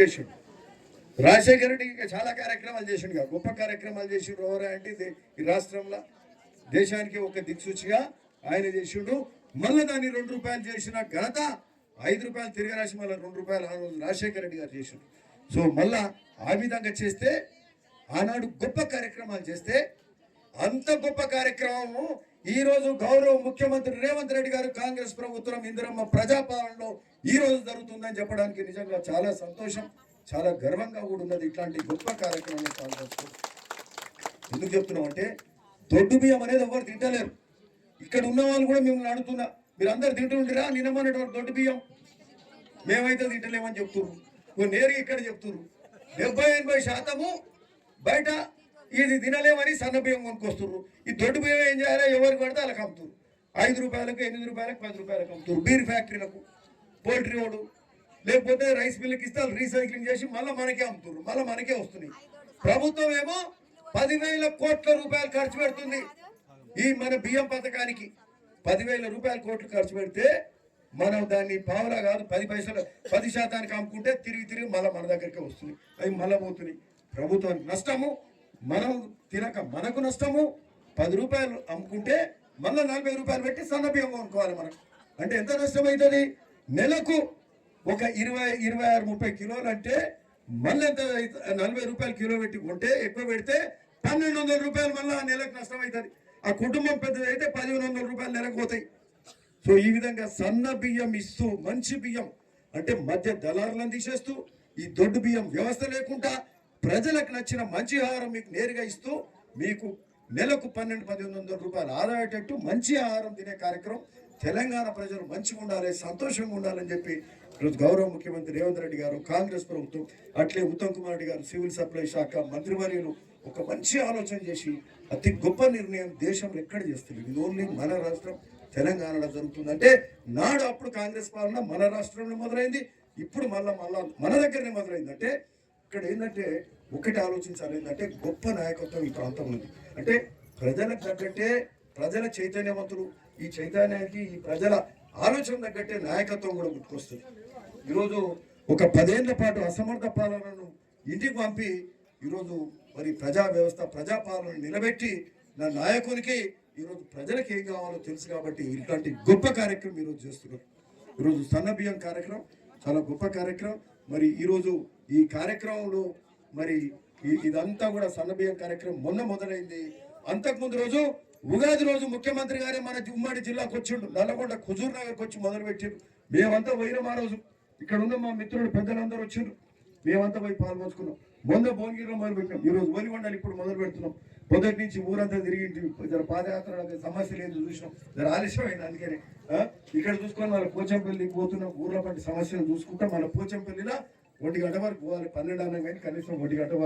చేసిండు. రాజశేఖర రెడ్డి చాలా కార్యక్రమాలు చేసిండు, గొప్ప కార్యక్రమాలు చేసిండు. ఎవరా అంటే ఈ రాష్ట్రంలో దేశానికి ఒక దిక్సూచిగా ఆయన చేసిండు. మళ్ళీ దాన్ని ₹2 చేసిన ఘనత, ₹5 తిరిగి రాసి మళ్ళీ ₹2 ఆ రోజు రాజశేఖర రెడ్డి గారు చేసిండు. సో మళ్ళా ఆ విధంగా చేస్తే ఆనాడు గొప్ప కార్యక్రమాలు చేస్తే అంత గొప్ప కార్యక్రమము ఈ రోజు గౌరవ ముఖ్యమంత్రి రేవంత్ రెడ్డి గారు కాంగ్రెస్ ప్రభుత్వం ఇందిరమ్మ ప్రజాపాలనలో ఈ రోజు జరుగుతుందని చెప్పడానికి నిజంగా చాలా సంతోషం, చాలా గర్వంగా కూడా ఉన్నది. ఇట్లాంటి గొప్ప కార్యక్రమాన్ని పాల్గొంటున్నాం. ఎందుకు చెప్తున్నాం అంటే దొడ్డు బియ్యం అనేది ఎవరు తింటలేరు. ఇక్కడ ఉన్న వాళ్ళు కూడా మిమ్మల్ని అడుగుతున్నా, మీరు అందరు తింటుంటారా? నిన్నమనేటువంటి దొడ్డు బియ్యం మేమైతే తింటలేమని చెప్తున్నారు. నేరుగా ఇక్కడ చెప్తున్నారు 70-80% బయట ఇది తినలేమని సన్న బియ్యం కొనుక్కొస్తున్నారు. ఈ దొడ్డు బియ్యం ఏం చేయాలి? ఎవరికి పడితే వాళ్ళకి అమ్ముతారు. ₹5, ₹8, ₹10 అమ్ముతారు. బీర్ ఫ్యాక్టరీలకు, పోల్ట్రీ వాడు, లేకపోతే రైస్ మిల్లుకి ఇస్తే రీసైక్లింగ్ చేసి మళ్ళీ మనకే అమ్ముతారు, మళ్ళీ మనకే వస్తున్నాయి. ప్రభుత్వం ఏమో 10,000 కోట్ల రూపాయలు ఖర్చు పెడుతుంది ఈ మన బియ్యం పథకానికి. 10,000 కోట్లు ఖర్చు పెడితే మనం దాన్ని పావులా కాదు 10 పైసలు 10% అమ్ముకుంటే తిరిగి మళ్ళీ మన దగ్గరికి వస్తుంది. అవి మళ్ళీ పోతున్నాయి. ప్రభుత్వానికి నష్టము, మనం తినక మనకు నష్టము. ₹10 అమ్ముకుంటే మళ్ళీ ₹40 పెట్టి సన్న బియ్యం కొనుక్కోవాలి మనకు. అంటే ఎంత నష్టం అవుతుంది? నెలకు ఒక 20-26-30 కిలోలు అంటే మళ్ళీ ఎంత ₹40 కిలో పెట్టి కొంటే ఎక్కువ పెడితే ₹1,200 మళ్ళీ నెలకు నష్టం అవుతుంది. ఆ కుటుంబం పెద్దది అయితే ₹1,100 నెలకు పోతాయి. సో ఈ విధంగా సన్న బియ్యం ఇస్తూ మంచి బియ్యం అంటే మధ్య దళారులను తీసేస్తూ ఈ దొడ్డు బియ్యం వ్యవస్థ లేకుండా ప్రజలకు నచ్చిన మంచి ఆహారం మీకు నేరుగా ఇస్తూ మీకు నెలకు ₹1,200-1,100 ఆదాయేటట్టు మంచి ఆహారం తినే కార్యక్రమం. తెలంగాణ ప్రజలు మంచిగా ఉండాలి, సంతోషంగా ఉండాలని చెప్పి ఈరోజు గౌరవ ముఖ్యమంత్రి రేవంత్ రెడ్డి గారు, కాంగ్రెస్ ప్రభుత్వం, అట్లే ఉత్తమ్ కుమార్ రెడ్డి గారు సివిల్ సప్లై శాఖ మంత్రివర్యులు ఒక మంచి ఆలోచన చేసి అతి గొప్ప నిర్ణయం దేశంలో ఎక్కడ చేస్తుంది. ఇది ఓన్లీ మన రాష్ట్రం తెలంగాణలో జరుగుతుంది. అంటే నాడు అప్పుడు కాంగ్రెస్ పాలన మన రాష్ట్రంలో మొదలైంది, ఇప్పుడు మళ్ళా మన దగ్గరనే మొదలైంది. అంటే ఇక్కడ ఏంటంటే ఒకటి ఆలోచించాలి, ఏంటంటే గొప్ప నాయకత్వం ఈ ప్రాంతం ఉంది. అంటే ప్రజలకు తగ్గట్టే ప్రజల చైతన్యవంతులు, ఈ చైతన్యానికి ఈ ప్రజల ఆలోచన తగ్గట్టే నాయకత్వం కూడా గుర్తుకొస్తుంది. ఈరోజు ఒక 10 ఏళ్ల పాటు అసమర్థ పాలనను ఇంటికి పంపి ఈరోజు మరి ప్రజా వ్యవస్థ ప్రజాపాలన నిలబెట్టి నా నాయకునికి ఈరోజు ప్రజలకు ఏం కావాలో తెలుసు కాబట్టి ఇట్లాంటి గొప్ప కార్యక్రమం ఈరోజు చేస్తున్నారు. ఈరోజు సన్న బియ్యం కార్యక్రమం చాలా గొప్ప కార్యక్రమం. మరి ఈరోజు ఈ కార్యక్రమంలో మరి ఇదంతా కూడా సన్న బియ్యం కార్యక్రమం మొన్న మొదలైంది. అంతకుముందు రోజు ఉగాది రోజు ముఖ్యమంత్రి గారే మన ఉమ్మడి జిల్లాకు వచ్చిండు, నల్లగొండ హుజూర్ నగర్కి వచ్చి మొదలు పెట్టిండు. మేమంతా పోయినాం. ఆ రోజు ఇక్కడ ఉన్న మా మిత్రులు పెద్దలందరూ వచ్చిండ్రు, మేమంతా పోయి పాల్పంచుకున్నాం. మొన్న భువనగిరిలో మొదలు పెట్టినాం, ఈరోజు ఒలిగొండలు ఇప్పుడు మొదలు పెడుతున్నాం. పొద్దుటి నుంచి ఊరంతా తిరిగి జర పాదయాత్ర సమస్యలు ఏంటో చూసినాం, జర ఆలస్యమైంది. అందుకని ఇక్కడ చూసుకొని మన పోచంపల్లికి పోతున్నాం. ఊర్లో పట్టి సమస్యలు చూసుకుంటాం. మన పోచంపల్లిలో 1 గంట వరకు పోవాలి, 12 అన్నా కానీ కనీసం 1 గంట వరకు